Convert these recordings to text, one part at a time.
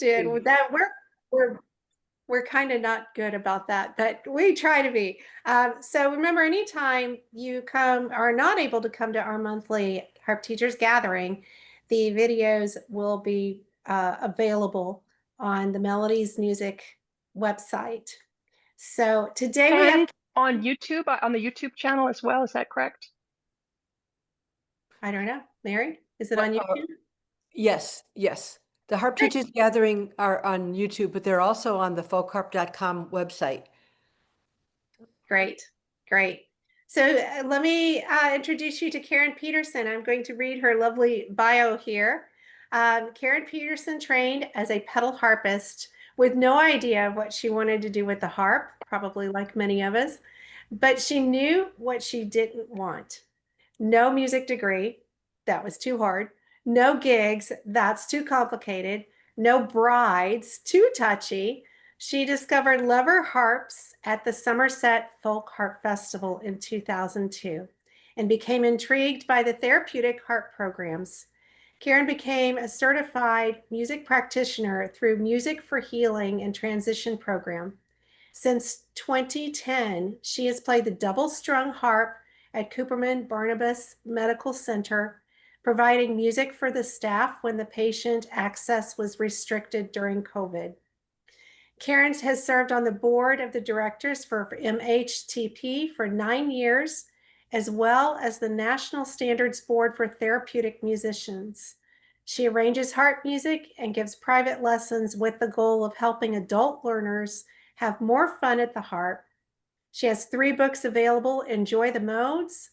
understand that we're we're kind of not good about that, but we try to be. So remember, anytime you come are not able to come to our monthly Harp Teachers Gathering, the videos will be available on the Melodies Music website. So today we have, And on YouTube, on the YouTube channel as well, is that correct? I don't know, Mary, is it What, on YouTube? yes, yes. The Harp Great. Teachers Gathering are on YouTube, but they're also on the folkharp.com website. Great, great. So let me introduce you to Karen Peterson. I'm going to read her lovely bio here. Karen Peterson trained as a pedal harpist with no idea what she wanted to do with the harp, probably like many of us, but she knew what she didn't want. No music degree, that was too hard. No gigs, that's too complicated. No brides, too touchy. She discovered Lever harps at the Somerset Folk Harp Festival in 2002 and became intrigued by the therapeutic harp programs. Karen became a certified music practitioner through Music for Healing and Transition program. Since 2010, she has played the double-strung harp at Cooperman Barnabas Medical Center, providing music for the staff when the patient access was restricted during COVID. Karen has served on the board of the directors for MHTP for 9 years, as well as the National Standards Board for Therapeutic Musicians. She arranges harp music and gives private lessons with the goal of helping adult learners have more fun at the harp. She has 3 books available: Enjoy the Modes,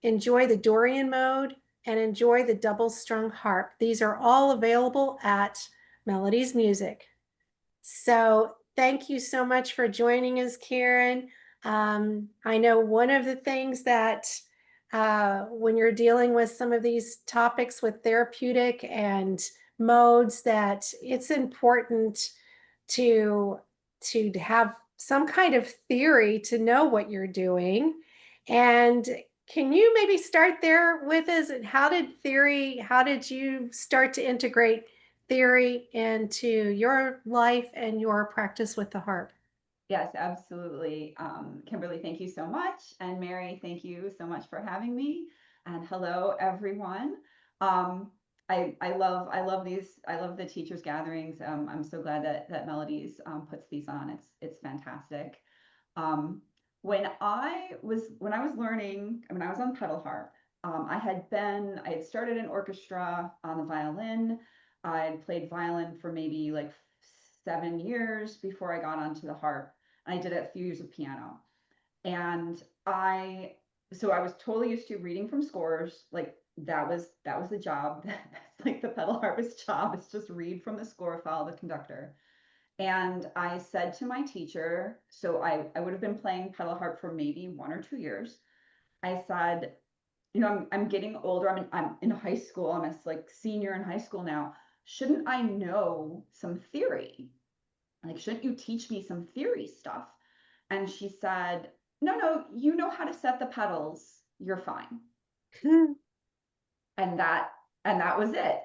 Enjoy the Dorian Mode, and Enjoy the Double Strung Harp. These are all available at Melodies Music. So thank you so much for joining us, Karen. I know one of the things that when you're dealing with some of these topics with therapeutic and modes, that it's important to have some kind of theory to know what you're doing. And can you maybe start there with us? And how did you start to integrate theory into your life and your practice with the harp? Yes, absolutely. Kimberly, thank you so much. And Mary, thank you so much for having me. And hello, everyone. I love the teachers gatherings. I'm so glad that Melodies puts these on. It's fantastic. When I was learning, when I was on pedal harp, I had started an orchestra on the violin. I had played violin for maybe like 7 years before I got onto the harp. I did a few years of piano. And so I was totally used to reading from scores. Like that was the job. That's like the pedal harpist job, is just read from the score, follow the conductor. And I said to my teacher, so I would have been playing pedal harp for maybe 1 or 2 years. I said, I'm getting older. I'm in high school. I'm a like senior in high school now. Shouldn't I know some theory? Like, shouldn't you teach me some theory stuff? And she said, no, you know how to set the pedals. You're fine. And that was it.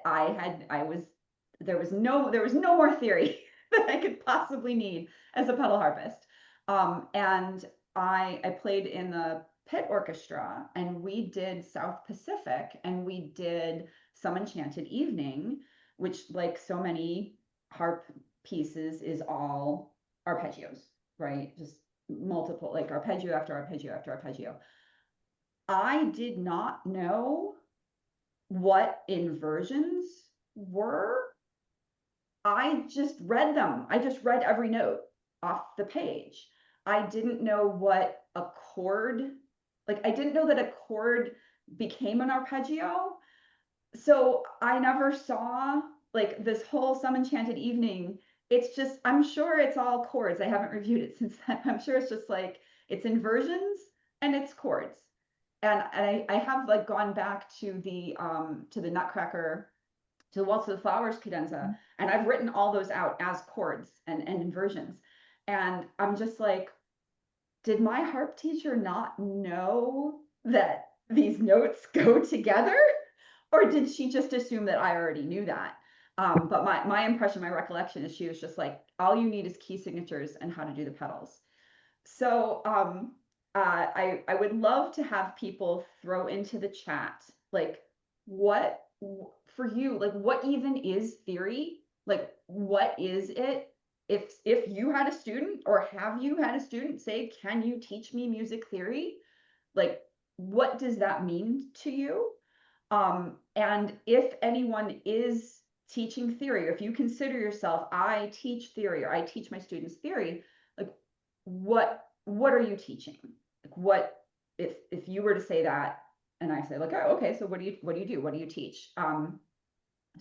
There was no more theory that I could possibly need as a pedal harpist. And I played in the pit orchestra, and we did South Pacific, and we did Some Enchanted Evening, which, like so many harp pieces, is all arpeggios, right? Just multiple, like arpeggio after arpeggio after arpeggio. I did not know what inversions were. I just read them. I just read every note off the page. I didn't know what a chord, like I didn't know that a chord became an arpeggio. So I never saw like this whole Some Enchanted Evening. It's just, I'm sure it's all chords. I haven't reviewed it since then. I'm sure it's just like, it's inversions and it's chords. And I have like gone back to the Nutcracker, to the Waltz of the Flowers cadenza, and I've written all those out as chords and inversions. And I'm just like, did my harp teacher not know that these notes go together? Or did she just assume that I already knew that? But my impression, my recollection is she was just like, all you need is key signatures and how to do the pedals. So I would love to have people throw into the chat, like, what for you, like, what even is theory? Like, what is it? If you had a student, or have you had a student say, can you teach me music theory? Like, what does that mean to you? And if anyone is teaching theory, or if you consider yourself, I teach theory, or I teach my students theory, like, what are you teaching? Like, what, if you were to say that, and I say, like, oh, okay, so what do you do? What do you teach? So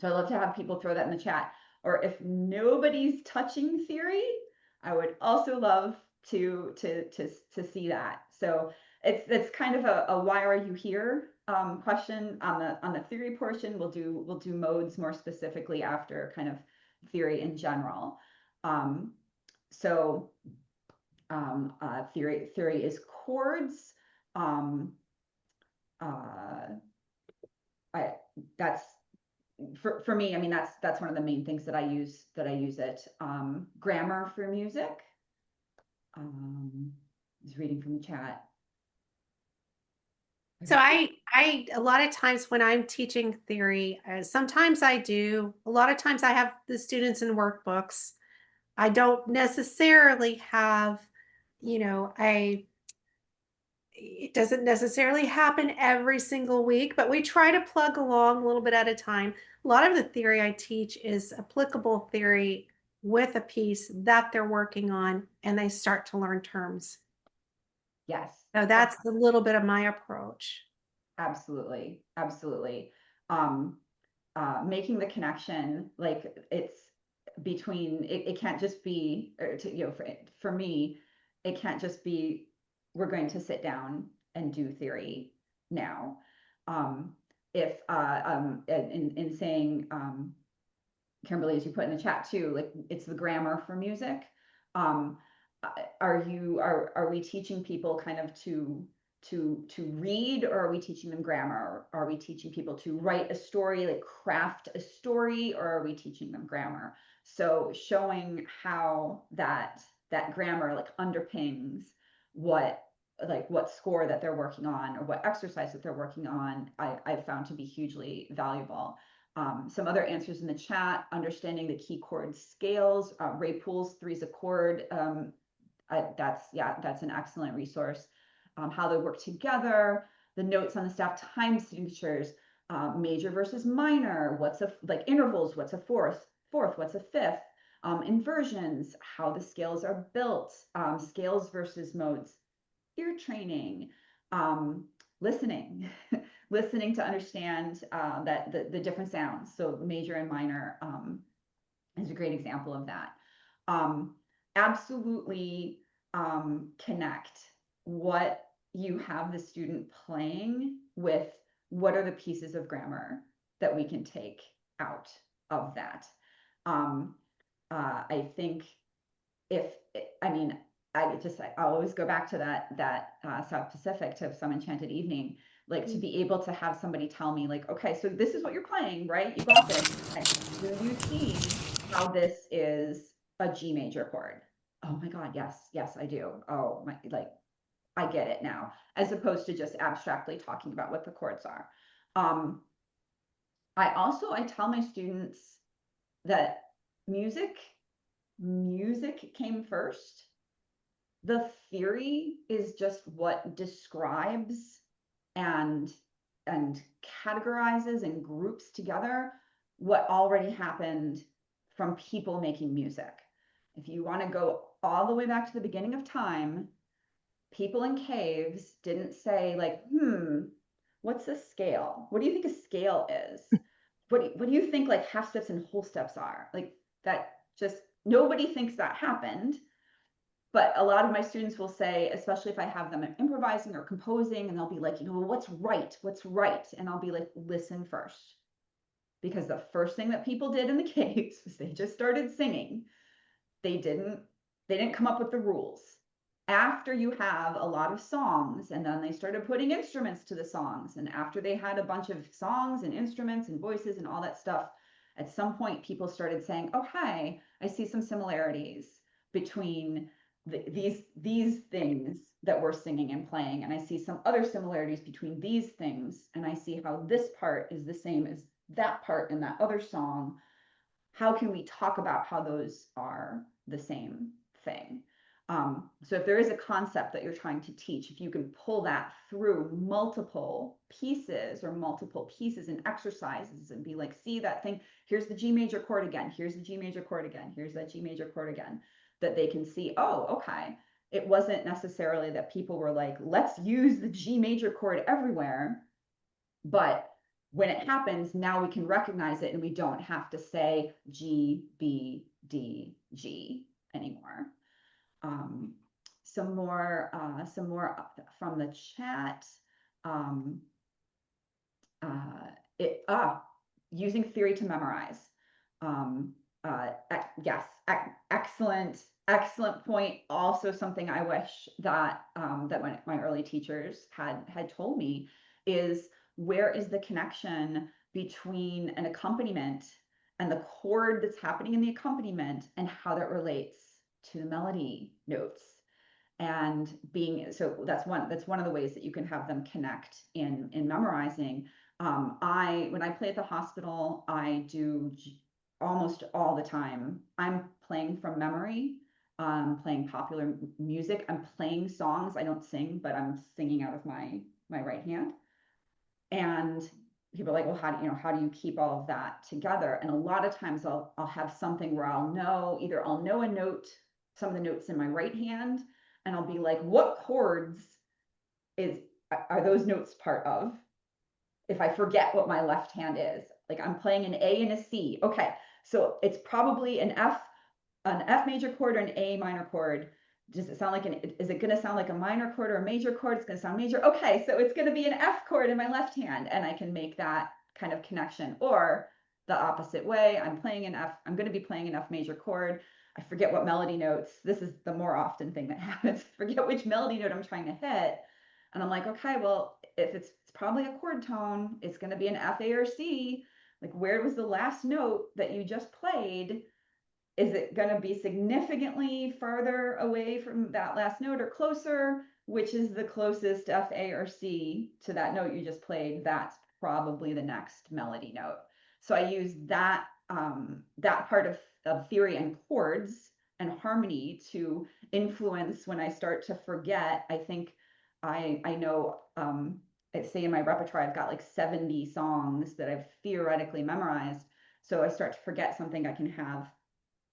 I'd love to have people throw that in the chat. Or if nobody's touching theory, I would also love to see that. So it's kind of a why are you here question on the theory portion. We'll do modes more specifically after kind of theory in general. So theory is chords. I that's for me, I mean, that's one of the main things that I use it. Grammar for music. Is reading from the chat. So I a lot of times when I'm teaching theory, sometimes I do, a lot of times I have the students in workbooks. I don't necessarily have, it doesn't necessarily happen every single week, but we try to plug along a little bit at a time. A lot of the theory I teach is applicable theory with a piece that they're working on, and they start to learn terms. Yes. So that's a little bit of my approach. Absolutely. Absolutely. Making the connection, like, it's between, it can't just be, for me, it can't just be, we're going to sit down and do theory now. If in saying, Kimberly, as you put in the chat too, like, it's the grammar for music. Are we teaching people kind of to read, or are we teaching them grammar? Are we teaching people to write a story, like craft a story, or are we teaching them grammar? So showing how that grammar like underpins what score that they're working on, or what exercise that they're working on, I've found to be hugely valuable. Some other answers in the chat: understanding the key chord scales. Ray Poole's Three's a Chord. That's an excellent resource. How they work together, the notes on the staff time signatures, major versus minor, what's like intervals, what's a fourth, what's a fifth, inversions, how the scales are built, scales versus modes, ear training, listening, listening to understand that the different sounds. So major and minor is a great example of that. Absolutely connect what you have the student playing with, what are the pieces of grammar that we can take out of that. I think I always go back to that South Pacific, to Some Enchanted Evening, like, to be able to have somebody tell me, like, okay, so this is what you're playing, right? You got this. Okay. Do you see how this is a G major chord? Oh my God, yes, I do. Oh my, like, I get it now, as opposed to just abstractly talking about what the chords are. I tell my students that music came first. The theory is just what describes and categorizes and groups together what already happened from people making music. If you want to go all the way back to the beginning of time, people in caves didn't say, like, what's a scale? What do you think a scale is? What do you think, like, half steps and whole steps are? Like, that just, nobody thinks that happened. But a lot of my students will say, especially if I have them improvising or composing, and they'll be like, well, what's right? What's right? And I'll be like, listen first. Because the first thing that people did in the caves was they just started singing. They didn't come up with the rules. After you have a lot of songs, and then they started putting instruments to the songs, and after they had a bunch of songs and instruments and voices and all that stuff, At some point, people started saying, oh, hi, I see some similarities between these things that we're singing and playing. And I see some other similarities between these things. And I see how this part is the same as that part in that other song. How can we talk about how those are the same thing? So if there is a concept that you're trying to teach, if you can pull that through multiple pieces and exercises and be like, see that thing, here's the G major chord again, here's the G major chord again, here's that G major chord again, that they can see, oh, okay, it wasn't necessarily that people were like, let's use the G major chord everywhere, but when it happens, now we can recognize it and we don't have to say G, B, D, G anymore. Some more from the chat. Using theory to memorize. Yes, excellent point. Also, something I wish that that my early teachers had told me is, where is the connection between an accompaniment and the chord that's happening in the accompaniment and how that relates to the melody notes. And that's one of the ways that you can have them connect in memorizing. When I play at the hospital, I do almost all the time, I'm playing from memory, playing popular music, I'm playing songs. I don't sing, but I'm singing out of my right hand. And people are like, well, how do you keep all of that together? And a lot of times I'll have something where I'll know a note, some of the notes in my right hand, and I'll be like, what chords are those notes part of? If I forget what my left hand is, like I'm playing an A and a C. Okay, so it's probably an F major chord or an A minor chord. Does it sound like is it going to sound like a minor chord or a major chord? It's going to sound major. Okay, so it's going to be an F chord in my left hand, and I can make that kind of connection. Or the opposite way, I'm going to be playing an F major chord. I forget what melody notes. This is the more often thing that happens. Forget which melody note I'm trying to hit. And I'm like, okay, well, if it's probably a chord tone, it's going to be an F, A, or C. Like, where was the last note that you just played? Is it going to be significantly farther away from that last note or closer? Which is the closest F, A, or C to that note you just played? That's probably the next melody note. So I use that part of theory and chords and harmony to influence when I start to forget. I think I know, say in my repertoire, I've got like 70 songs that I've theoretically memorized. So I start to forget something, I can have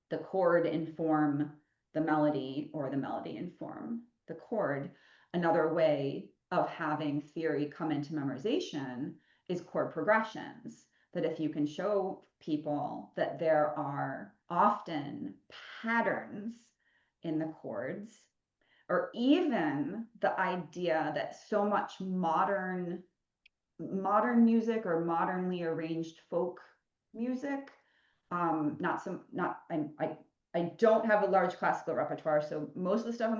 the chord inform the melody, or the melody inform the chord. Another way of having theory come into memorization is chord progressions. That if you can show people that there are often patterns in the chords, or even the idea that so much modern music or modernly arranged folk music, I don't have a large classical repertoire, so most of the stuff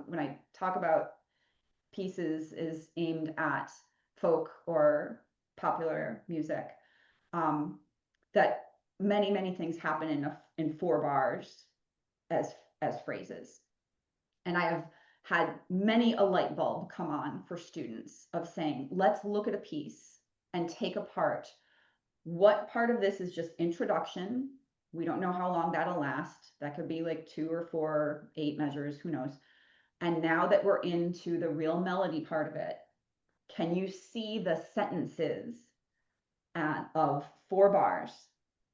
when I talk about pieces is aimed at folk or popular music. That many things happen in 4 bars as phrases. And I have had many a light bulb come on for students of saying, let's look at a piece and take apart what part of this is just introduction. We don't know how long that'll last. That could be like 2 or 4, 8 measures, who knows? And now that we're into the real melody part of it, can you see the sentences of 4 bars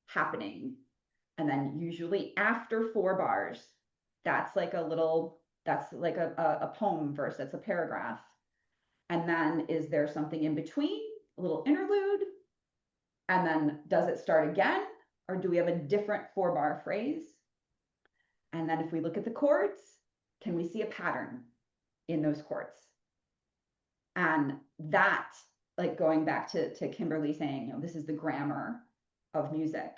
happening? And then usually after 4 bars, that's like a poem verse, that's a paragraph. And then is there something in between, a little interlude? And then does it start again? Or do we have a different 4-bar phrase? And then if we look at the chords, can we see a pattern in those chords? And that, like going back to Kimberly saying, this is the grammar of music,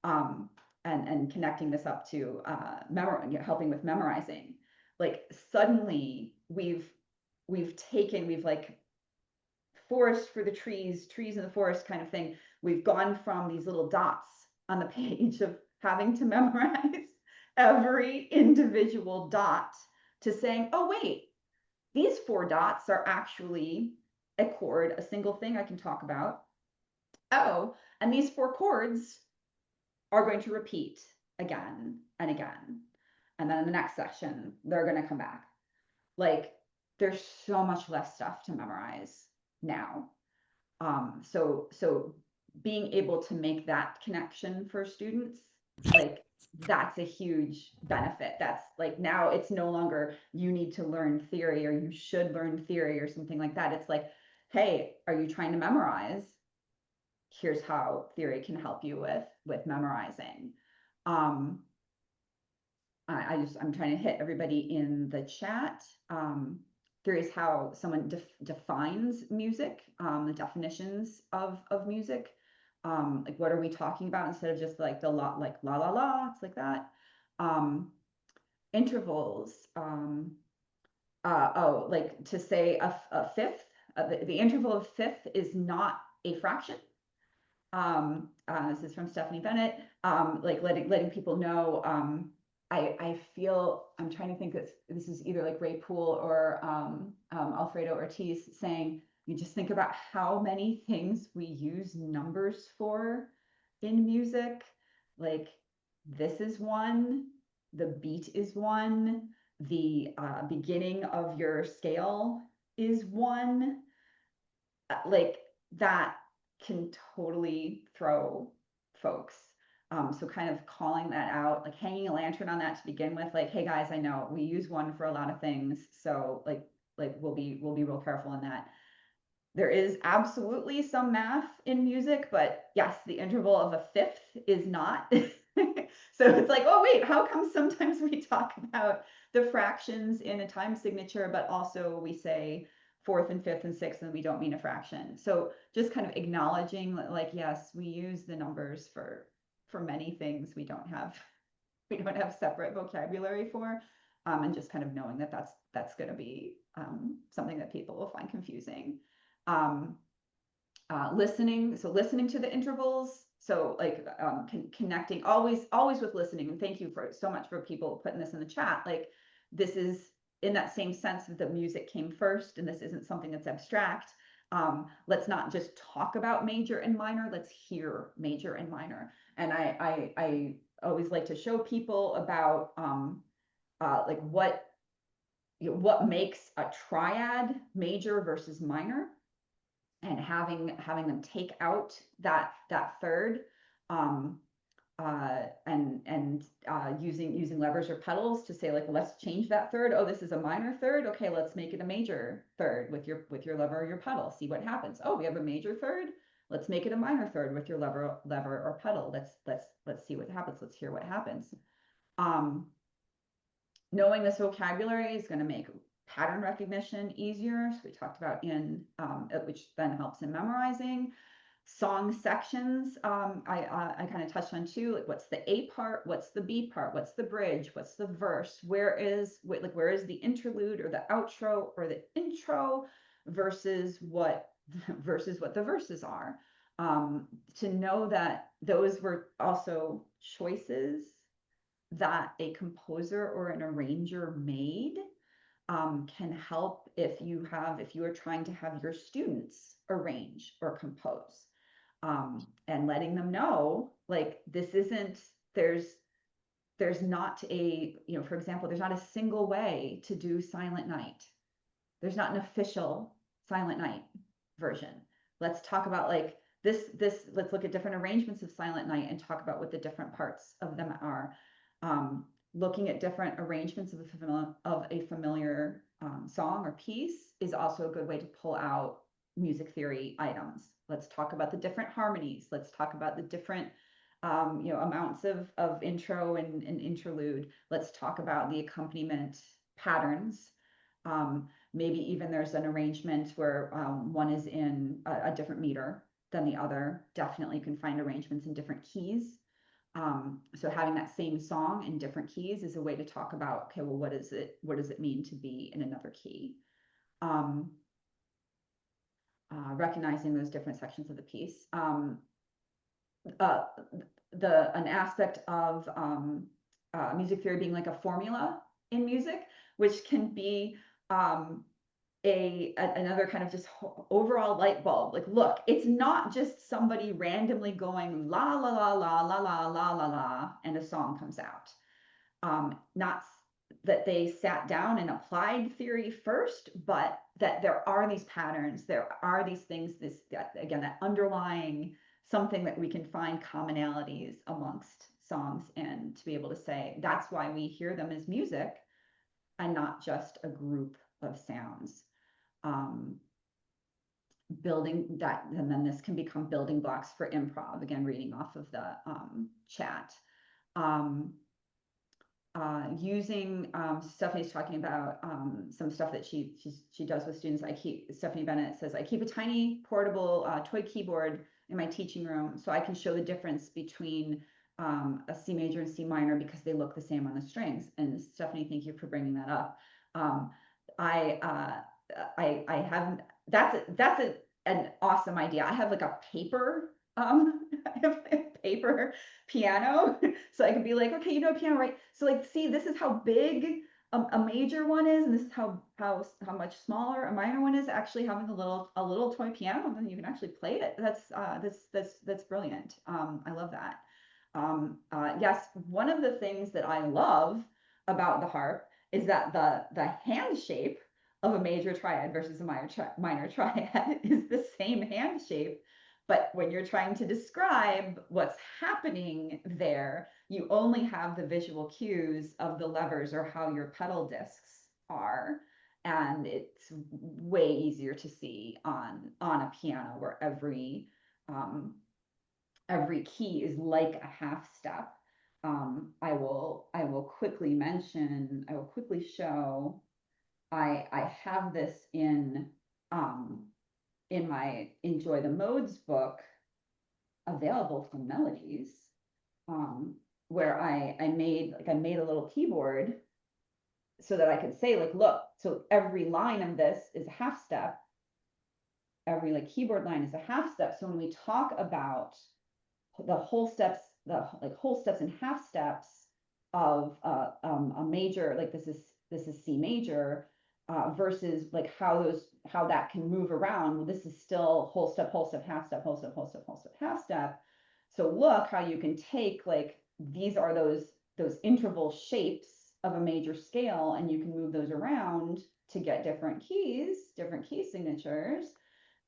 and connecting this up to helping with memorizing. Like suddenly we've like forest for the trees in the forest kind of thing. We've gone from these little dots on the page of having to memorize every individual dot to saying, oh, wait, these 4 dots are actually a chord, a single thing I can talk about. Oh, and these 4 chords are going to repeat again and again. And then in the next session, they're going to come back. Like, there's so much less stuff to memorize now. So being able to make that connection for students, like, that's a huge benefit. That's like, now it's no longer you need to learn theory or you should learn theory or something like that. It's like, hey, are you trying to memorize? Here's how theory can help you with memorizing. I'm trying to hit everybody in the chat. Curious how someone defines music, the definitions of music. Like, what are we talking about instead of just like the la, like la la la, it's like that. Intervals. Oh, like to say a fifth, the interval of fifth is not a fraction. This is from Stephanie Bennett. Like letting people know. I feel, I'm trying to think that this is either like Ray Poole or Alfredo Ortiz saying, you just think about how many things we use numbers for in music. Like, this is one, the beat is one, the beginning of your scale is one. Like, that can totally throw folks. So kind of calling that out, like hanging a lantern on that to begin with, like, hey guys, I know we use one for a lot of things, so like we'll be real careful in that. There is absolutely some math in music, but yes, the interval of a fifth is not. So it's like, oh wait, how come sometimes we talk about the fractions in a time signature, but also we say fourth and fifth and sixth, and we don't mean a fraction. So just kind of acknowledging, like, yes, we use the numbers for many things we don't have separate vocabulary for, and just kind of knowing that that's going to be something that people will find confusing. Listening, so listening to the intervals, so like connecting always with listening. And thank you for so much for people putting this in the chat. Like, this is in that same sense that the music came first, and this isn't something that's abstract. Let's not just talk about major and minor, let's hear major and minor. And I always like to show people about like what makes a triad major versus minor, and having them take out that third, using levers or pedals to say, like, let's change that third. Oh, this is a minor third. Okay, let's make it a major third with your lever or your pedal. See what happens. Oh, we have a major third. Let's make it a minor third with your lever or pedal. Let's see what happens. Let's hear what happens. Knowing this vocabulary is going to make pattern recognition easier. So we talked about which then helps in memorizing. Song sections, I kind of touched on too, like, what's the A part, what's the B part, what's the bridge, what's the verse, where is the interlude or the outro or the intro versus what the verses are. To know that those were also choices that a composer or an arranger made, can help if you are trying to have your students arrange or compose, and letting them know, like, this isn't, there's not a, for example, there's not a single way to do Silent Night. There's not an official Silent Night version. Let's talk about, like, let's look at different arrangements of Silent Night and talk about what the different parts of them are. Looking at different arrangements of a familiar song or piece is also a good way to pull out music theory items. Let's talk about the different harmonies. Let's talk about the different amounts of intro and interlude. Let's talk about the accompaniment patterns. Maybe even there's an arrangement where one is in a different meter than the other. Definitely you can find arrangements in different keys. So having that same song in different keys is a way to talk about, okay, well, what does it mean to be in another key? Recognizing those different sections of the piece. uh, an aspect of music theory being like a formula in music, which can be another kind of just overall light bulb. Like, look, it's not just somebody randomly going la la la la la la la la la, and a song comes out. Not that they sat down and applied theory first, but that there are these patterns, there are these things, again, that underlying something that we can find commonalities amongst songs, and to be able to say that's why we hear them as music and not just a group of sounds. Building that, and then this can become building blocks for improv, again, reading off of the chat. Using Stephanie's talking about some stuff that she does with students. Stephanie Bennett says, I keep a tiny portable toy keyboard in my teaching room so I can show the difference between a C major and C minor because they look the same on the strings. And Stephanie, thank you for bringing that up. I haven't, that's an awesome idea. I have like a paper, I have a paper piano. So I could be like, okay, you know, piano, right? So like, see, this is how big a major one is, and this is how much smaller a minor one is. Actually having a little toy piano, and then you can actually play it. That's brilliant. I love that. Yes, one of the things that I love about the harp is that the hand shape of a major triad versus a minor triad is the same hand shape. But when you're trying to describe what's happening there, you only have the visual cues of the levers or how your pedal discs are. And it's way easier to see on a piano where every key is like a half step. I will quickly show, I have this in my Enjoy the Modes book, available from Melodies, where I made a little keyboard so that I could say, like, look, so every line of this is a half step. Every like keyboard line is a half step. So when we talk about the whole steps, whole steps and half steps of a major, like this is C major, versus like how that can move around. Well, this is still whole step, half step, whole step, whole step, whole step, half step. So look how you can take, like, these are those interval shapes of a major scale, and you can move those around to get different key signatures.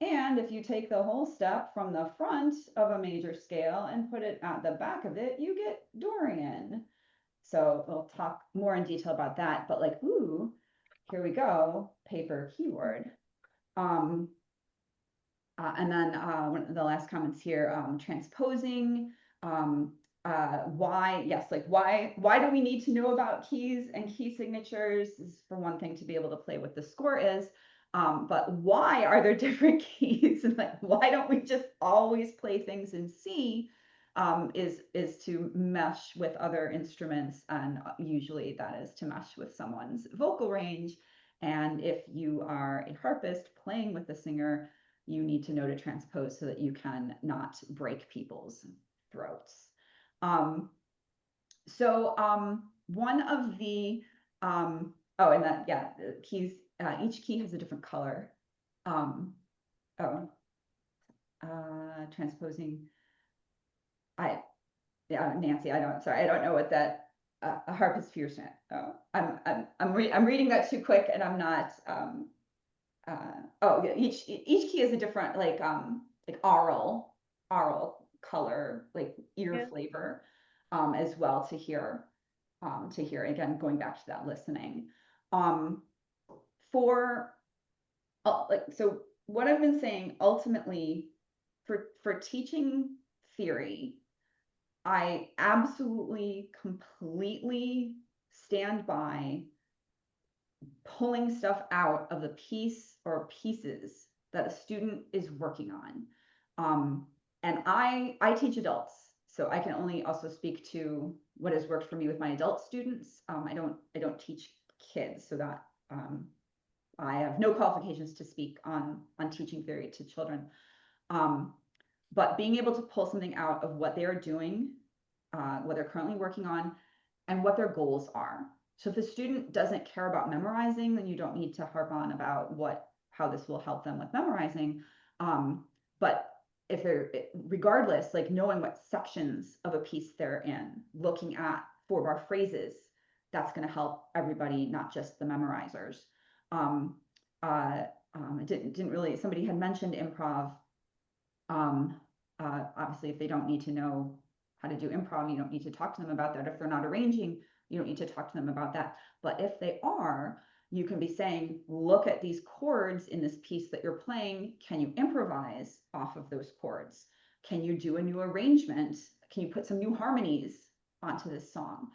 And if you take the whole step from the front of a major scale and put it at the back of it, you get Dorian. So we'll talk more in detail about that, but like, ooh, here we go, paper keyboard. And then one of the last comments here, transposing, why do we need to know about keys and key signatures? Is for one thing to be able to play what the score is, but why are there different keys? And like, why don't we just always play things in C? Is to mesh with other instruments, and usually that is to mesh with someone's vocal range. And if you are a harpist playing with the singer, you need to know to transpose so that you can not break people's throats. One of the and then the keys, each key has a different color. Transposing. Nancy, I don't know what that a harpist Peterson. Oh, I'm reading that too quick, and I'm not. Each key is a different, like aural color, like ear flavor, as well, to hear again, going back to that listening. So what I've been saying, ultimately, for teaching theory, I absolutely, completely stand by pulling stuff out of the piece or pieces that a student is working on. And I teach adults, so I can only also speak to what has worked for me with my adult students. I don't teach kids, so that I have no qualifications to speak on teaching theory to children. but being able to pull something out of what they are doing, what they're currently working on, and what their goals are. So if the student doesn't care about memorizing, then you don't need to harp on about how this will help them with memorizing. But if they're, regardless, like knowing what sections of a piece they're in, looking at 4-bar phrases, that's going to help everybody, not just the memorizers. It didn't really, somebody had mentioned improv. Obviously, if they don't need to know how to do improv, you don't need to talk to them about that. If they're not arranging, you don't need to talk to them about that. But if they are, you can be saying, look at these chords in this piece that you're playing. Can you improvise off of those chords? Can you do a new arrangement? Can you put some new harmonies onto this song?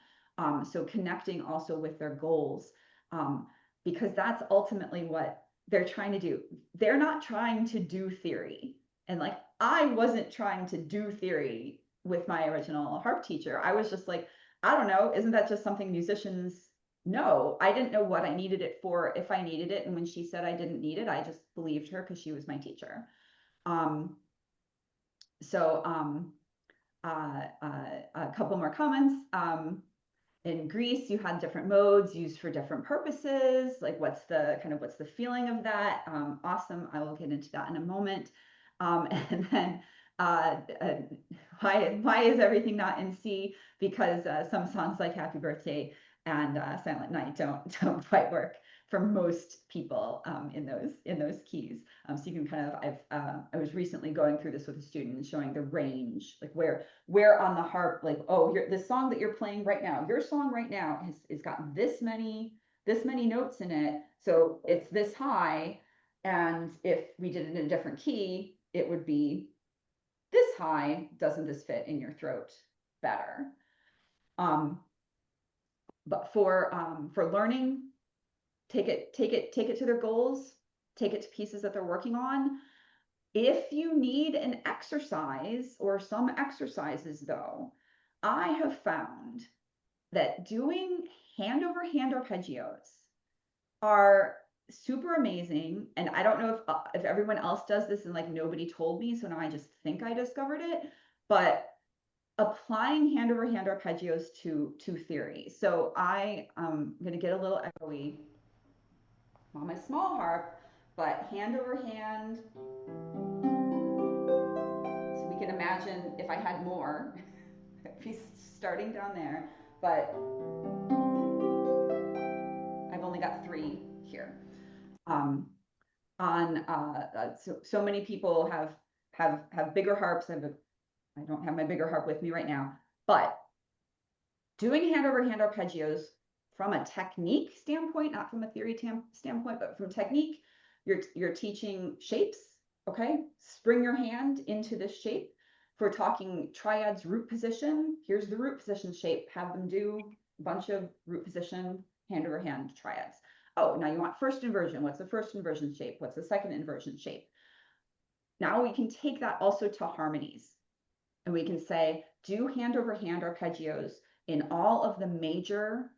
So connecting also with their goals, because that's ultimately what they're trying to do. They're not trying to do theory. And like, I wasn't trying to do theory with my original harp teacher. I was just like, I don't know, isn't that just something musicians know? I didn't know what I needed it for, if I needed it. And when she said I didn't need it, I just believed her because she was my teacher. A couple more comments. In Greece, you had different modes used for different purposes. Like what's the feeling of that? Awesome. I will get into that in a moment. And then why is everything not in C? Because some songs like Happy Birthday and Silent Night don't quite work for most people in those keys. So you can kind of, I was recently going through this with a student and showing the range, like where on the harp, like, oh, the song that you're playing right now, your song right now has got this many notes in it, so it's this high, and if we did it in a different key, it would be this high. Doesn't this fit in your throat better? But for learning, take it to their goals, take it to pieces that they're working on. If you need an exercise or some exercises though, I have found that doing hand over hand arpeggios are super amazing. And I don't know if everyone else does this and like nobody told me, so now I just think I discovered it, but applying hand over hand arpeggios to theory. So I'm going to get a little echoey on my small harp, but hand over hand. So we can imagine if I had more, I'd be starting down there, but I've only got 3 here. So many people have bigger harps. I don't have my bigger harp with me right now, but doing hand over hand arpeggios from a technique standpoint, not from a theory standpoint, but from technique, you're teaching shapes. Okay, spring your hand into this shape. If we're talking triads root position, here's the root position shape. Have them do a bunch of root position hand over hand triads. Oh, now you want first inversion. What's the first inversion shape? What's the second inversion shape? Now we can take that also to harmonies. And we can say, do hand over hand arpeggios in all of the major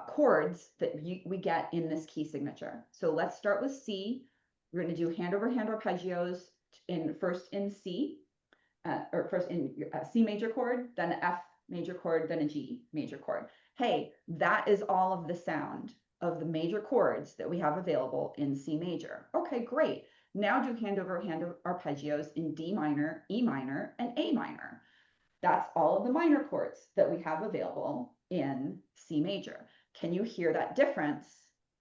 chords that we get in this key signature. So let's start with C. We're going to do hand over hand arpeggios first in C, or first in a C major chord, then an F major chord, then a G major chord. Hey, that is all of the sound of the major chords that we have available in C major. Okay, great. Now do hand over hand arpeggios in D minor, E minor, and A minor. That's all of the minor chords that we have available in C major. Can you hear that difference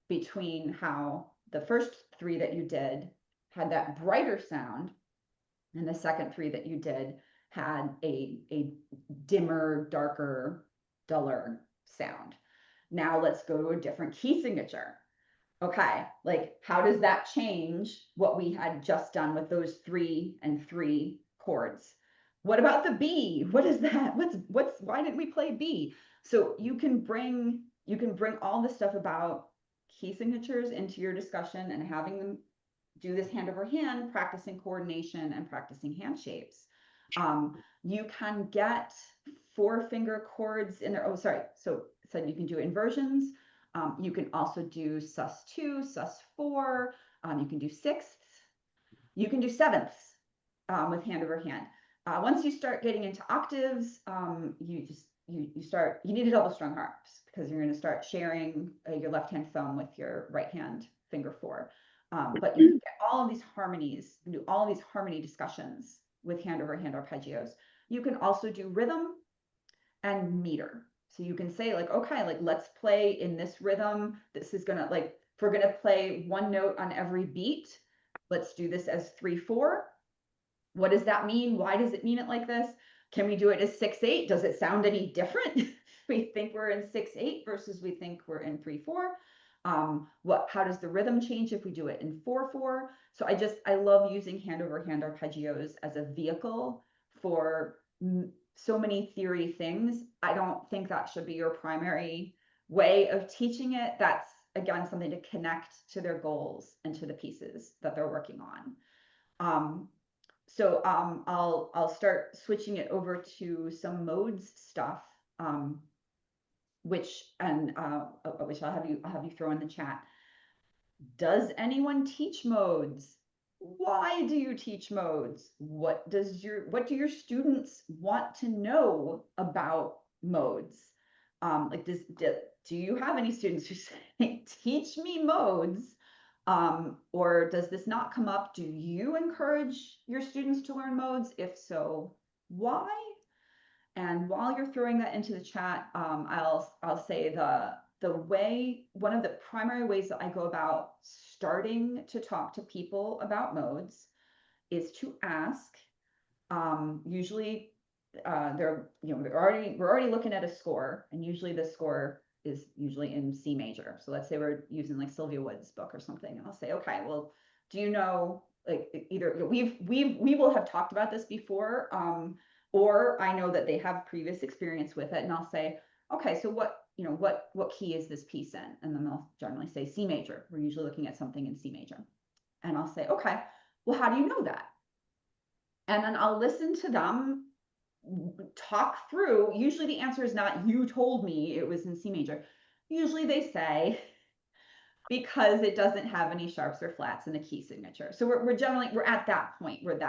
between how the first 3 that you did had that brighter sound and the second 3 that you did had a dimmer, darker, duller sound? Now let's go to a different key signature. Okay, like how does that change what we had just done with those 3 and 3 chords? What about the B? What is that? Why didn't we play B? So you can bring all the stuff about key signatures into your discussion and having them do this hand over hand, practicing coordination and practicing hand shapes. You can get 4-finger chords in there. Oh, sorry. So you can do inversions. You can also do sus2, sus4. You can do sixths. You can do sevenths. with hand over hand. Once you start getting into octaves, you need a double strung harps because you're going to start sharing your left hand thumb with your right hand finger four. But you can get all of these harmonies, you can do all of these harmony discussions with hand over hand arpeggios. You can also do rhythm and meter. So you can say like, okay, like let's play in this rhythm. This is gonna like, if we're gonna play one note on every beat, let's do this as 3/4. What does that mean? Why does it mean it like this? Can we do it as 6/8? Does it sound any different? We think we're in 6/8 versus we think we're in 3/4. How does the rhythm change if we do it in 4/4? So I love using hand over hand arpeggios as a vehicle for so many theory things. I don't think that should be your primary way of teaching it. That's again something to connect to their goals and to the pieces that they're working on. I'll start switching it over to some modes stuff, which I'll have you throw in the chat. Does anyone teach modes? Why do you teach modes? What do your students want to know about modes? Like do you have any students who say, teach me modes? Or does this not come up? Do you encourage your students to learn modes? If so, why? And while you're throwing that into the chat, I'll say one of the primary ways that I go about starting to talk to people about modes is to ask. Usually, we're already looking at a score, and usually the score is usually in C major. So let's say we're using like Sylvia Wood's book or something, and I'll say, okay, well, do you know, like either we will have talked about this before, or I know that they have previous experience with it, and I'll say, okay, so what key is this piece in? And then they'll generally say C major. We're usually looking at something in C major, and I'll say, okay, well, how do you know that? And then I'll listen to them talk through. Usually the answer is not, you told me it was in C major. Usually they say, because it doesn't have any sharps or flats in the key signature. So we're at that point where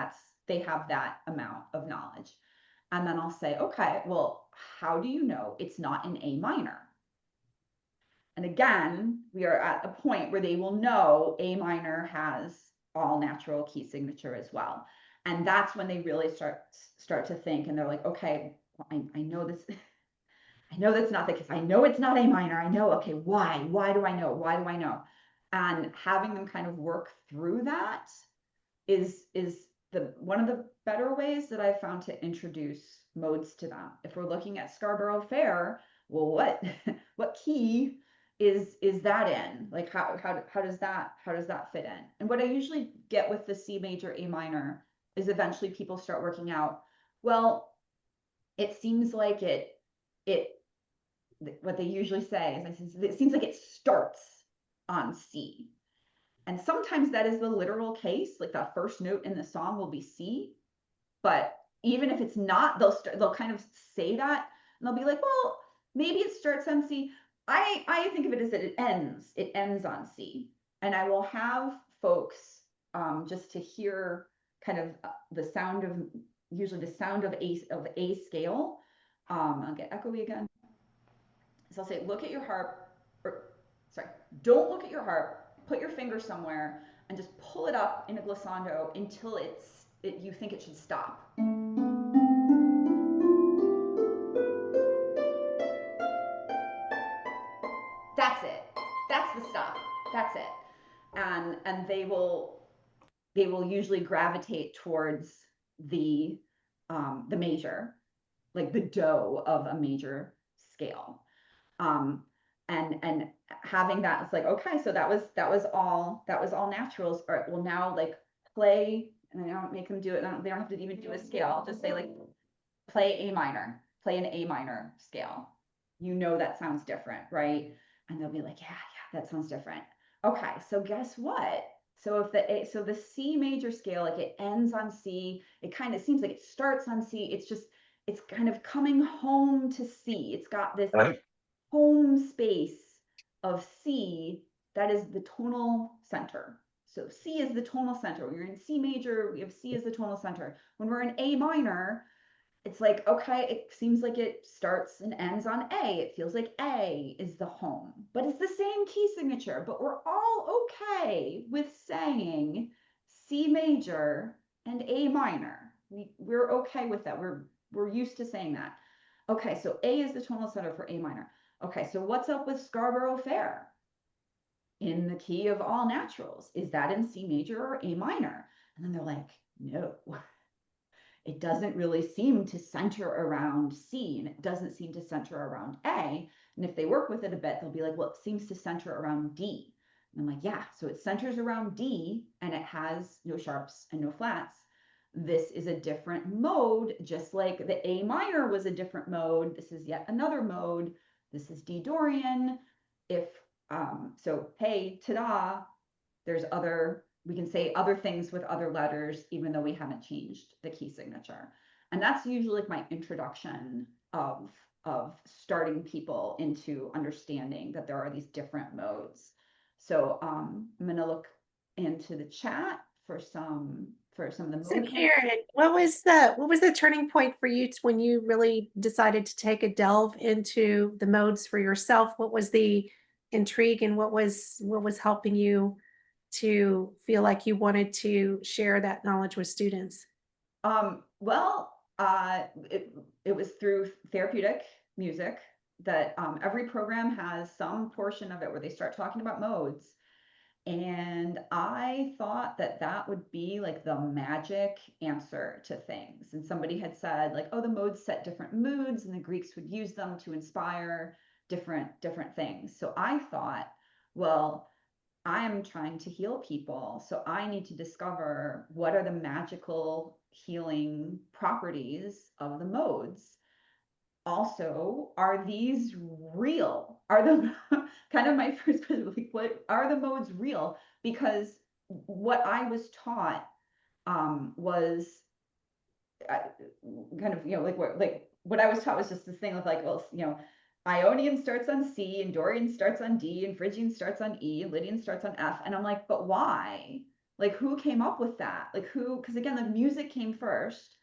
they have that amount of knowledge. And then I'll say, okay, well, how do you know it's not in A minor? And again, we are at a point where they will know A minor has all natural key signature as well. And that's when they really start to think, and they're like, okay, well, I know this. I know that's not the case. I know it's not A minor. I know, okay, why? Why do I know? Why do I know? And having them kind of work through that is one of the better ways that I've found to introduce modes to them. If we're looking at Scarborough Fair, well, what key is that in? Like how does that fit in? And what I usually get with the C major A minor is eventually people start working out, well, it seems like what they usually say is, it seems like it starts on C. And sometimes that is the literal case, like the first note in the song will be C, but even if it's not, they'll kind of say that, and they'll be like, well, maybe it starts on C. I think of it as that it ends on C. And I will have folks just to hear kind of usually the sound of a scale. I'll get echoey again. So I'll say, look at your harp, don't look at your harp, put your finger somewhere and just pull it up in a glissando until you think it should stop. That's it. That's the stop. That's it. And they will usually gravitate towards the major, like the do of a major scale. And having that, it's like, okay, so that was all naturals. All right, well now like play, and I don't make them do it. They don't have to even do a scale. I'll just say like, play A minor, play an A minor scale. You know that sounds different, right? And they'll be like, yeah, that sounds different. Okay, so guess what? So so the C major scale, like it ends on C, it kind of seems like it starts on C. It's kind of coming home to C. It's got this home space of C that is the tonal center. So C is the tonal center. When you're in C major, we have C as the tonal center. When we're in A minor, it's like, okay, it seems like it starts and ends on A. It feels like A is the home, but it's the same key signature. But we're all okay with saying C major and A minor. We're okay with that. We're used to saying that. Okay, so A is the tonal center for A minor. Okay, so what's up with Scarborough Fair? In the key of all naturals. Is that in C major or A minor? And then they're like, no, it doesn't really seem to center around C, and it doesn't seem to center around A. And if they work with it a bit, they'll be like, well, it seems to center around D. And I'm like, yeah, so it centers around D and it has no sharps and no flats. This is a different mode, just like the A minor was a different mode. This is yet another mode. This is D Dorian. If so, hey, ta-da, there's other, we can say other things with other letters, even though we haven't changed the key signature. And that's usually like my introduction of starting people into understanding that there are these different modes. So I'm gonna look into the chat for some of the So mode. Karen, what was the turning point for you when you really decided to take a delve into the modes for yourself? What was the intrigue and what was helping you to feel like you wanted to share that knowledge with students? Well, it was through therapeutic music that every program has some portion of it where they start talking about modes. And I thought that that would be like the magic answer to things. And somebody had said like, oh, the modes set different moods and the Greeks would use them to inspire different things. So I thought, well, I am trying to heal people. So I need to discover what are the magical healing properties of the modes. Also, are these real? Are the kind of my first question, like, what are the modes real? Because what I was taught was uh, kind of, like what I was taught was just this thing of like, well, Ionian starts on C and Dorian starts on D and Phrygian starts on E and Lydian starts on F. And I'm like, but why? Like, who came up with that? Like, who? Because again, the music came first.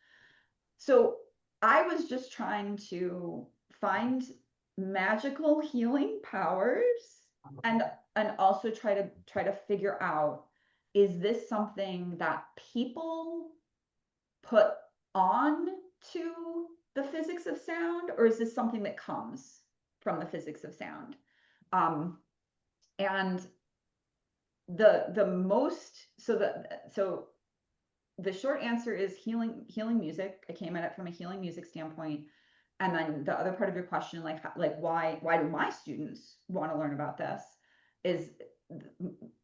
So I was just trying to find magical healing powers and also try to figure out, is this something that people put on to the physics of sound, or is this something that comes from the physics of sound? And the most so the short answer is healing music. I came at it from a healing music standpoint. And then the other part of your question, like why do my students want to learn about this, is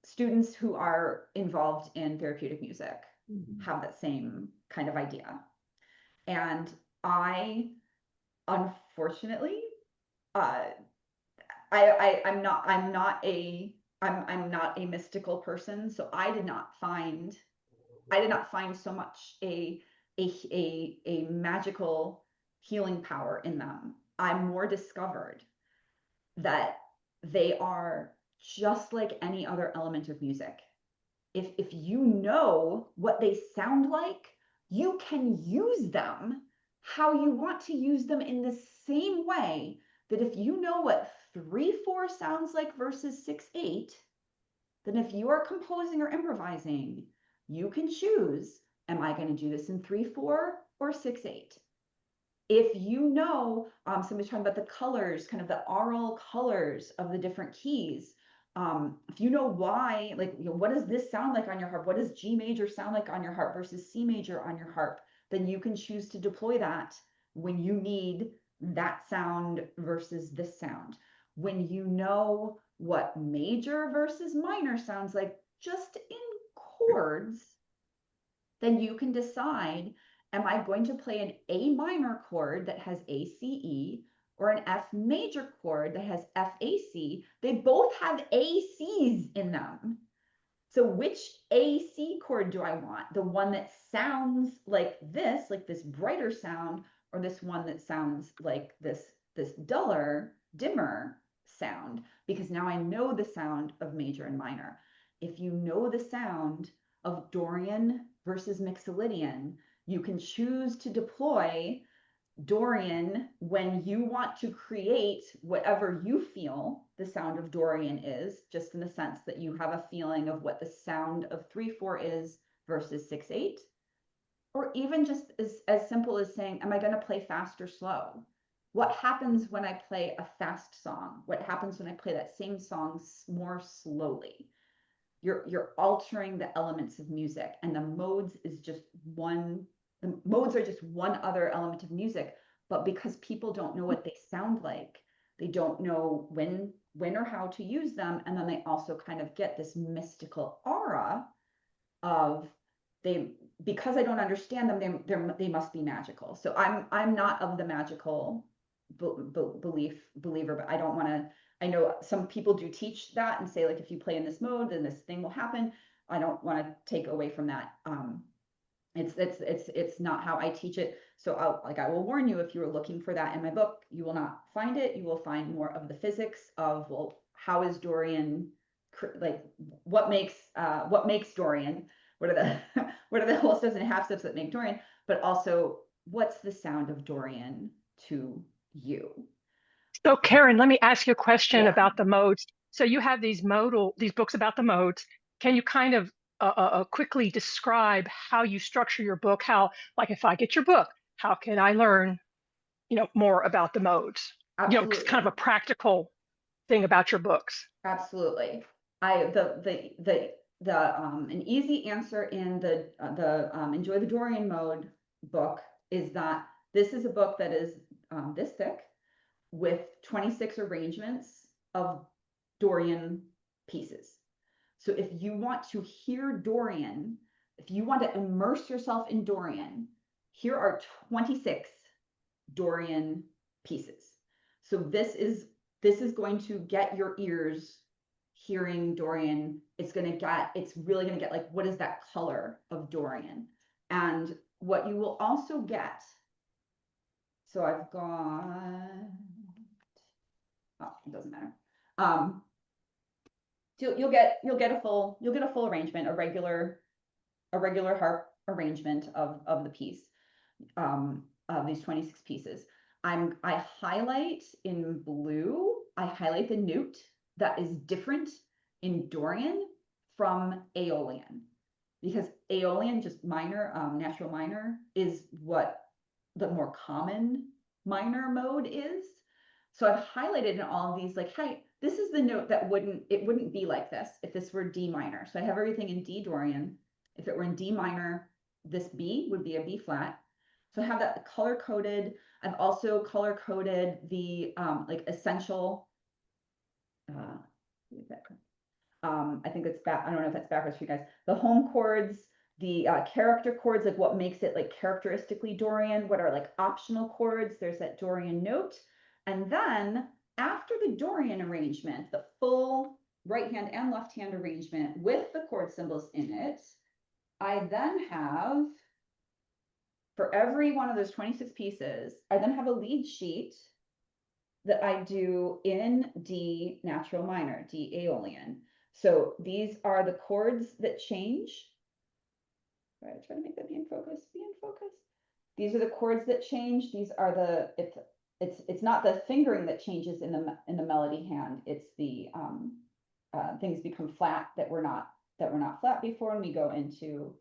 students who are involved in therapeutic music have that same kind of idea. And I, unfortunately, I'm not a mystical person, so I did not find so much a magical healing power in them. I more discovered that they are just like any other element of music. If you know what they sound like, you can use them how you want to use them, in the same way that if you know what 3/4 sounds like versus 6/8, then if you are composing or improvising, you can choose, am I going to do this in 3/4 or 6/8? If you know, somebody's talking about the colors, kind of the aural colors of the different keys. If you know why, like, what does this sound like on your harp? What does G major sound like on your harp versus C major on your harp? Then you can choose to deploy that when you need that sound versus this sound. When you know what major versus minor sounds like just in chords, then you can decide, am I going to play an A minor chord that has ACE or an F major chord that has FAC? They both have ACs in them. So which AC chord do I want? The one that sounds like this brighter sound, or this one that sounds like this duller, dimmer sound? Because now I know the sound of major and minor. if you know the sound of Dorian versus Mixolydian, you can choose to deploy Dorian when you want to create whatever you feel the sound of Dorian is, just in the sense that you have a feeling of what the sound of 3/4 is versus 6/8. Or even just as simple as saying, am I going to play fast or slow? What happens when I play a fast song? What happens when I play that same song more slowly? You're altering the elements of music, and the modes are just one other element of music. But because people don't know what they sound like, they don't know when or how to use them, and then they also kind of get this mystical aura of because I don't understand them, they must be magical. So I'm not of the magical believer, but I don't want to. I know some people do teach that and say, like, if you play in this mode, then this thing will happen. I don't want to take away from that. It's not how I teach it. So I will warn you, if you are looking for that in my book, you will not find it. You will find more of the physics of, well, how is Dorian, like, what makes Dorian? What are the what are the whole steps and half steps that make Dorian? But also, what's the sound of Dorian to you? So Karen, let me ask you a question Yeah. about the modes. So you have these books about the modes. Can you kind of quickly describe how you structure your book? How, like, if I get your book, how can I learn, more about the modes? Kind of Absolutely. a practical thing about your books. Absolutely. An easy answer in the Enjoy the Dorian Mode book is that this is a book that is this thick, with 26 arrangements of Dorian pieces. So if you want to hear Dorian, if you want to immerse yourself in Dorian, here are 26 Dorian pieces. So this is going to get your ears hearing Dorian. It's really going to get, like, what is that color of Dorian? And what you will also get, so I've got, oh, it doesn't matter. You'll get a full arrangement, a regular harp arrangement of the piece, of these 26 pieces. I highlight in blue, I highlight the note that is different in Dorian from Aeolian, because Aeolian, just minor, natural minor, is what the more common minor mode is. So I've highlighted in all of these, like, hey, this is the note that wouldn't be like this if this were D minor. So I have everything in D Dorian. If it were in D minor, this B would be a B flat. So I have that color coded. I've also color coded the like essential. I think it's back. I don't know if that's backwards for you guys. The home chords, the character chords, like what makes it like characteristically Dorian. What are like optional chords? There's that Dorian note, and then after the Dorian arrangement, the full right hand and left hand arrangement with the chord symbols in it, I then have, for every one of those 26 pieces, I then have a lead sheet that I do in D natural minor, D Aeolian. So these are the chords that change. All right, try to make that be in focus. These are the chords that change. These are it's not the fingering that changes in the melody hand. It's the things become flat that were not flat before, and we go into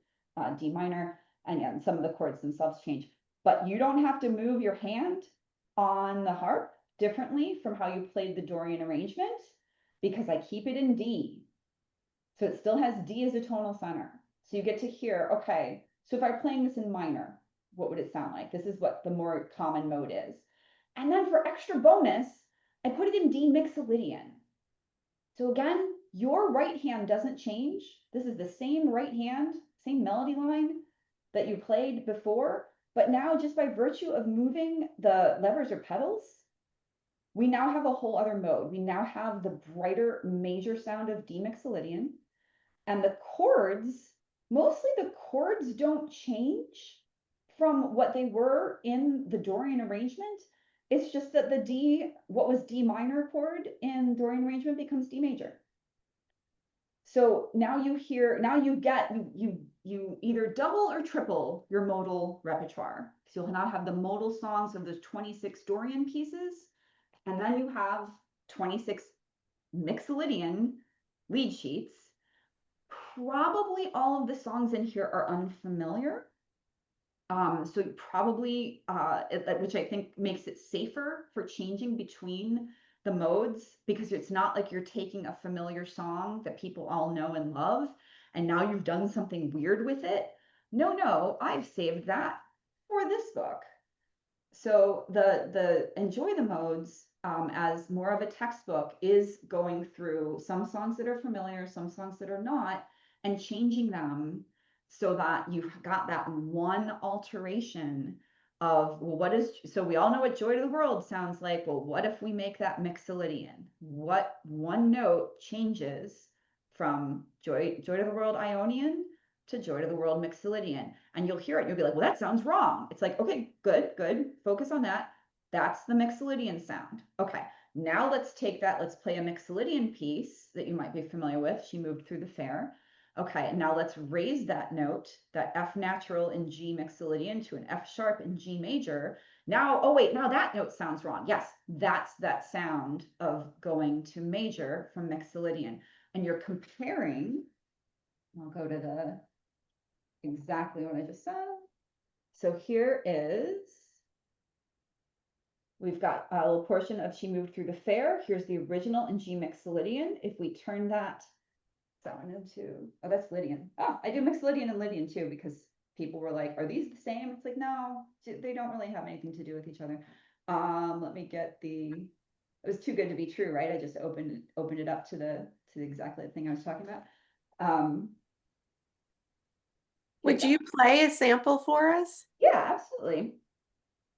D minor, and yeah, some of the chords themselves change. But you don't have to move your hand on the harp differently from how you played the Dorian arrangement, because I keep it in D. So it still has D as a tonal center. So you get to hear, okay, so if I'm playing this in minor, what would it sound like? This is what the more common mode is. And then for extra bonus, I put it in D Mixolydian. So again, your right hand doesn't change. This is the same right hand, same melody line that you played before, but now just by virtue of moving the levers or pedals, we now have a whole other mode. We now have the brighter major sound of D Mixolydian, and the chords, mostly the chords don't change from what they were in the Dorian arrangement. It's just that the D, what was D minor chord in Dorian arrangement, becomes D major. So now you hear, now you get, you either double or triple your modal repertoire. So you'll now have the modal songs of those 26 Dorian pieces, and then you have 26 Mixolydian lead sheets. Probably all of the songs in here are unfamiliar. So probably, which I think makes it safer for changing between the modes, because it's not like you're taking a familiar song that people all know and love, and now you've done something weird with it. No, I've saved that for this book. So the Enjoy the Modes, as more of a textbook, is going through some songs that are familiar, some songs that are not, and changing them so that you've got that one alteration of, well, what is, so we all know what Joy to the World sounds like. Well, what if we make that Mixolydian? What one note changes from Joy to the World Ionian to Joy to the World Mixolydian? And you'll hear it, you'll be like, well, that sounds wrong. It's like, okay, good, focus on that. That's the Mixolydian sound. Okay, now let's take that, let's play a Mixolydian piece that you might be familiar with. She moved through the fair. Okay, and now let's raise that note, that F natural in G Mixolydian, to an F sharp in G major. Now, oh wait, now that note sounds wrong. Yes, that's that sound of going to major from Mixolydian. And you're comparing, I'll go to the exactly what I just said. So here is, we've got a little portion of She Moved Through the Fair. Here's the original in G Mixolydian. If we turn that one into, oh, that's Lydian. Oh, I do Mixolydian and Lydian too, because people were like, are these the same? It's like, no, they don't really have anything to do with each other. Let me get the, it was too good to be true, right? I just opened it up to the exactly the thing I was talking about. Would you play a sample for us? Yeah, absolutely.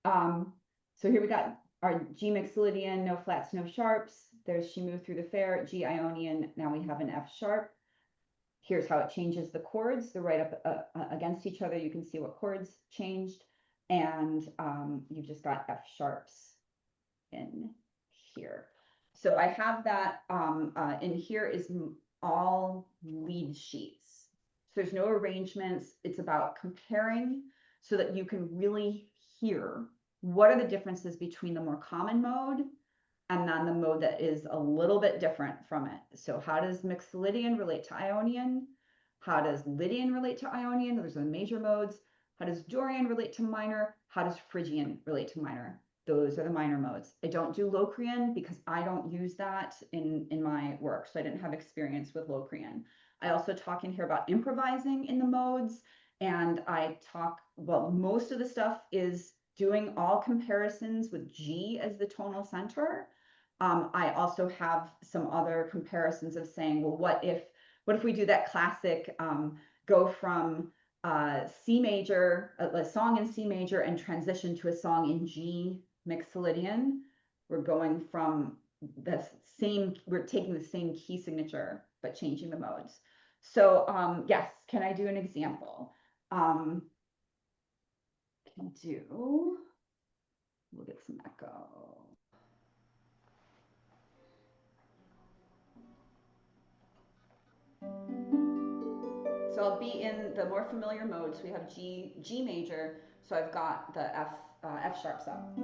So here we got our G Mixolydian, no flats, no sharps. There's She Moved Through the Fair, G Ionian. Now we have an F sharp. Here's how it changes the chords. They're right up against each other. You can see what chords changed. And you've just got F sharps in here. So I have that in here is all lead sheets. So there's no arrangements. It's about comparing so that you can really hear what are the differences between the more common mode and then the mode that is a little bit different from it. So how does Mixolydian relate to Ionian? How does Lydian relate to Ionian? Those are the major modes. How does Dorian relate to minor? How does Phrygian relate to minor? Those are the minor modes. I don't do Locrian because I don't use that in my work, so I didn't have experience with Locrian. I also talk in here about improvising in the modes, and I talk, well, most of the stuff is doing all comparisons with G as the tonal center. I also have some other comparisons of saying, well, what if we do that classic go from C major, a song in C major, and transition to a song in G Mixolydian? We're going from the same, we're taking the same key signature, but changing the modes. So yes, can I do an example? Can do, we'll get some echo. So I'll be in the more familiar modes. We have G major, so I've got the F sharps up.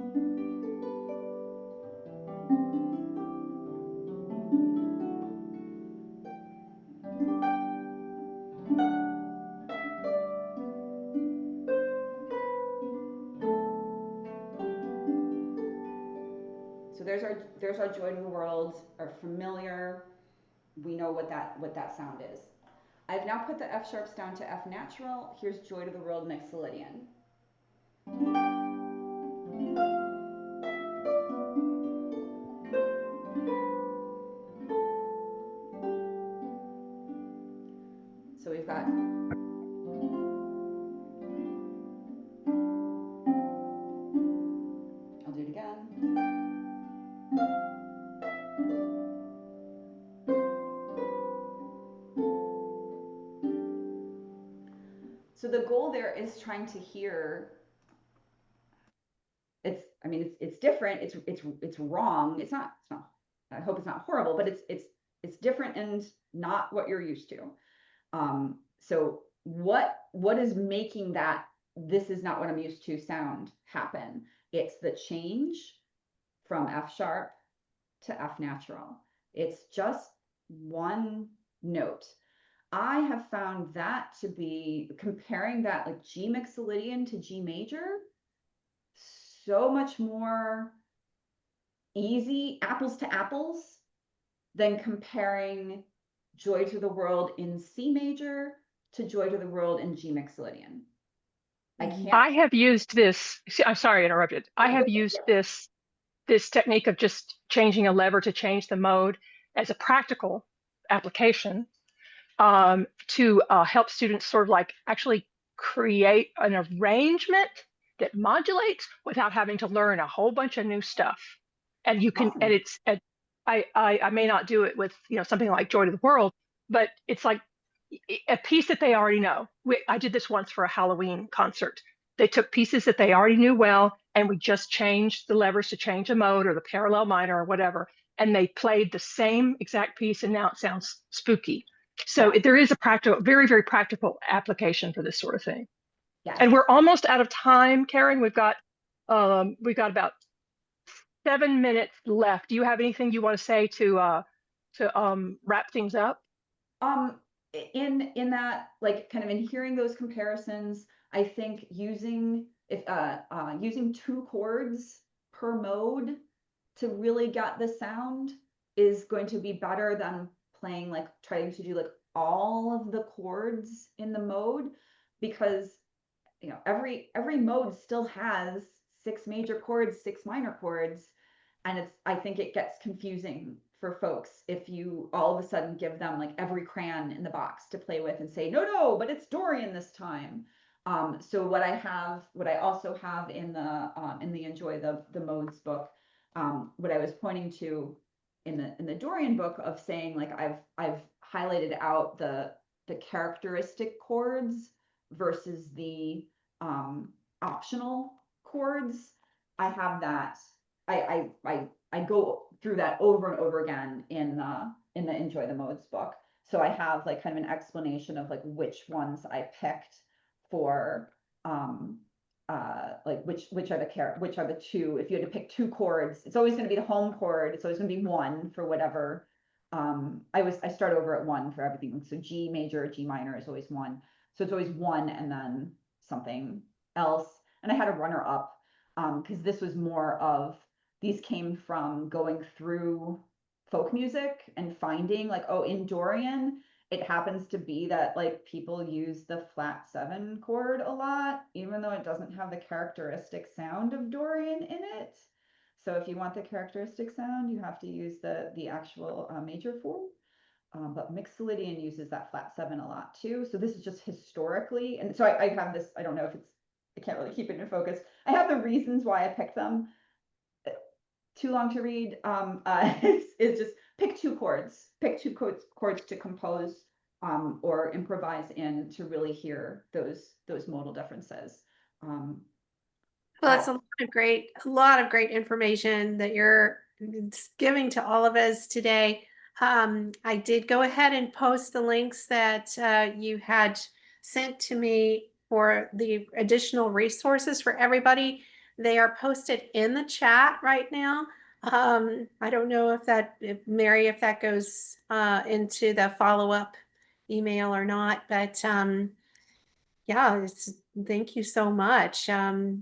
So there's our Joy to the World, our familiar. We know what that sound is. I've now put the F sharps down to F natural. Here's Joy to the World Mixolydian. So we've got, I'll do it again. So the goal there is trying to hear, I mean, it's different. It's wrong. It's not, I hope it's not horrible, but it's different and not what you're used to. So what is making that this is not what I'm used to sound happen? It's the change from F sharp to F natural. It's just one note. I have found that to be, comparing that like G mixolydian to G major, so much more easy, apples to apples, than comparing Joy to the World in C major to Joy to the World in G mixolydian. I can't. I have used this. I'm sorry, I interrupted. I have used this technique of just changing a lever to change the mode as a practical application to help students sort of like actually create an arrangement that modulates without having to learn a whole bunch of new stuff. And you can, and Awesome. it's, I may not do it with, something like Joy to the World, but it's like a piece that they already know. I did this once for a Halloween concert. They took pieces that they already knew well, and we just changed the levers to change a mode or the parallel minor or whatever. And they played the same exact piece, and now it sounds spooky. So Yeah. there is a practical, very, very practical application for this sort of thing. Yes. And we're almost out of time, Karen. We've got about 7 minutes left. Do you have anything you want to say to wrap things up? In that, like, kind of in hearing those comparisons, I think using using 2 chords per mode to really get the sound is going to be better than playing, like, trying to do like all of the chords in the mode, because every mode still has 6 major chords, 6 minor chords, and I think it gets confusing for folks if you all of a sudden give them like every crayon in the box to play with and say, no, but it's Dorian this time. So what I also have in the Enjoy the Modes book, what I was pointing to in the Dorian book of saying, like, I've highlighted out the characteristic chords versus the optional chords. I have that. I go through that over and over again in the Enjoy the Modes book. So I have like kind of an explanation of like which ones I picked for like which are the 2. If you had to pick 2 chords, it's always going to be the home chord. It's always going to be 1 for whatever. I start over at 1 for everything. So G major, G minor is always 1. So it's always 1 and then something else. And I had a runner up because this was more of, these came from going through folk music and finding like, oh, in Dorian, it happens to be that like people use the flat 7 chord a lot, even though it doesn't have the characteristic sound of Dorian in it. So if you want the characteristic sound, you have to use the actual major form. But Mixolydian uses that flat 7 a lot too. So this is just historically, and so I have this, I don't know if it's, I can't really keep it in focus. I have the reasons why I picked them. Too long to read. Is just pick 2 chords, chords to compose or improvise in to really hear those modal differences. Well, that's a lot of great information that you're giving to all of us today. I did go ahead and post the links that you had sent to me for the additional resources for everybody. They are posted in the chat right now. I don't know if Mary, if that goes into the follow-up email or not, but yeah, thank you so much. Yeah.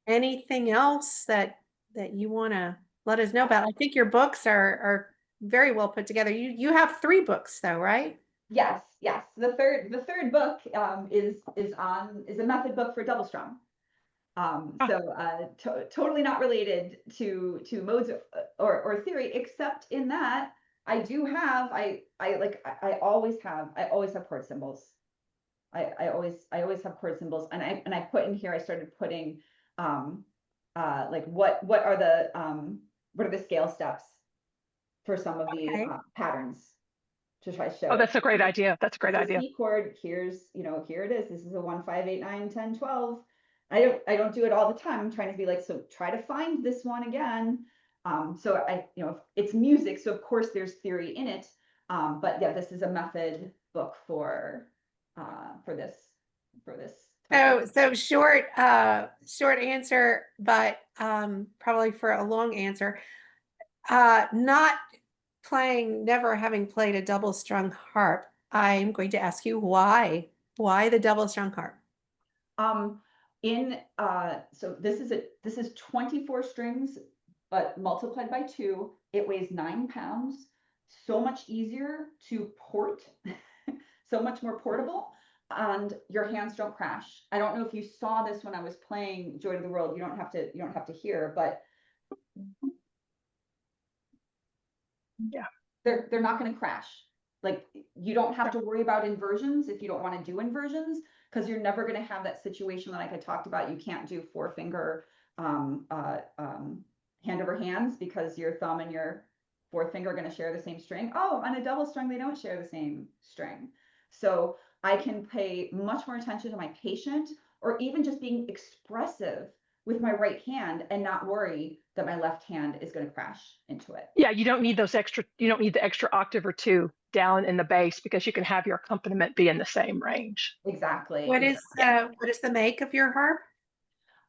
Anything else that you want to let us know about? I think your books are very well put together. You have 3 books though, right? Yes. The third book is a method book for double strum. Totally not related to modes or theory, except in that I do have I always have chord symbols. I always have chord symbols, and I put in here, I started putting like what are the scale steps for some of the Okay. patterns to try to show Oh, it. that's a great idea. That's a great It's a idea. C chord. Here's, here it is. This is a 1, 5, 8, 9, 10, 12. I don't do it all the time. I'm trying to be like, so try to find this one again. So it's music, so of course there's theory in it. But yeah, this is a method book for this So, topic. so short answer, but probably for a long answer. Not playing, never having played a double strung harp. I'm going to ask you why. Why the double strung harp? Um, so this is 24 strings, but multiplied by 2, it weighs 9 pounds. So much easier to port, so much more portable, and your hands don't crash. I don't know if you saw this when I was playing Joy to the World. You don't have to hear, but Yeah. they're not going to crash. Like, you don't have to worry about inversions if you don't want to do inversions, because you're never going to have that situation like I talked about. You can't do 4-finger hand over hands because your thumb and your fourth finger are going to share the same string. Oh, on a double string, they don't share the same string. So I can pay much more attention to my patient, or even just being expressive with my right hand and not worry that my left hand is going to crash into it. Yeah, you don't need the extra octave or two down in the bass because you can have your accompaniment be in the same range. Exactly. What is what is the make of your harp?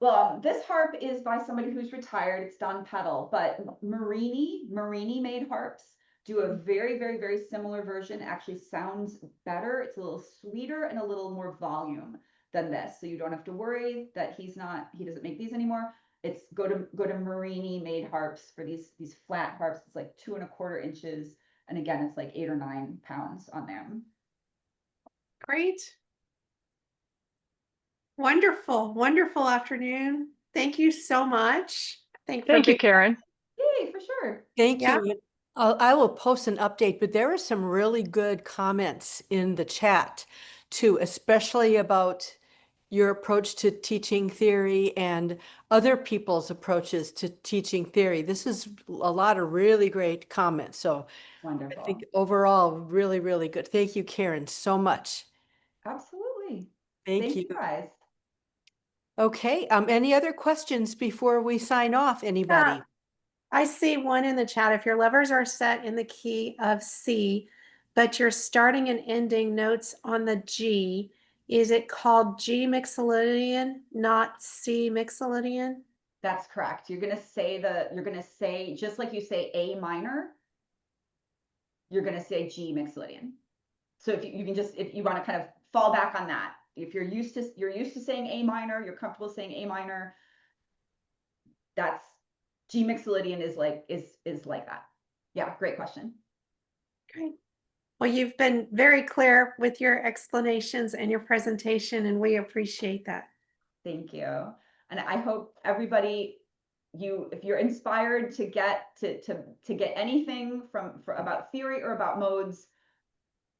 Well, this harp is by somebody who's retired. It's Don Pedal, but Marini made harps do a very, very, very similar version. Actually sounds better. It's a little sweeter and a little more volume than this. So you don't have to worry that he doesn't make these anymore. It's go to Marini made harps for these flat harps. It's like 2¼ inches. And again, it's like 8 or 9 pounds on them. Great. Wonderful, wonderful afternoon. Thank you so much. Thank Thank you, Karen. Yay, for sure. Thank Yeah. you. I will post an update, but there are some really good comments in the chat too, especially about your approach to teaching theory and other people's approaches to teaching theory. This is a lot of really great comments. So I Wonderful. think overall, really, really good. Thank you, Karen, so much. Absolutely. Thank Thank you. you guys. Okay, any other questions before we sign off, anybody? I see one in the chat. If your levers are set in the key of C, but you're starting and ending notes on the G, is it called G mixolydian, not C mixolydian? That's correct. You're gonna say, just like you say A minor, you're gonna say G mixolydian. So if you can just, if you want to kind of fall back on that, if you're used to saying A minor, you're comfortable saying A minor, that's G mixolydian is like that. Yeah, great question. Great. Well, you've been very clear with your explanations and your presentation, and we appreciate that. Thank you. And I hope everybody, if you're inspired to get to get anything from about theory or about modes,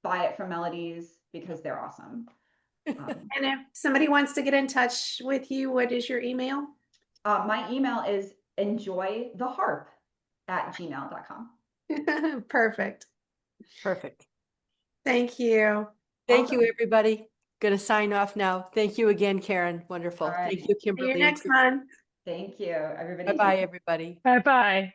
buy it from Melodies because they're awesome. And if somebody wants to get in touch with you, what is your email? My email is enjoytheharp@gmail.com. Perfect. Perfect. Thank you. Thank Awesome. you, everybody. Going to sign off now. Thank you again, Karen. Wonderful. All right. Thank you, See you Kimberly. next month. Thank you, everybody. Bye-bye, everybody. Bye bye.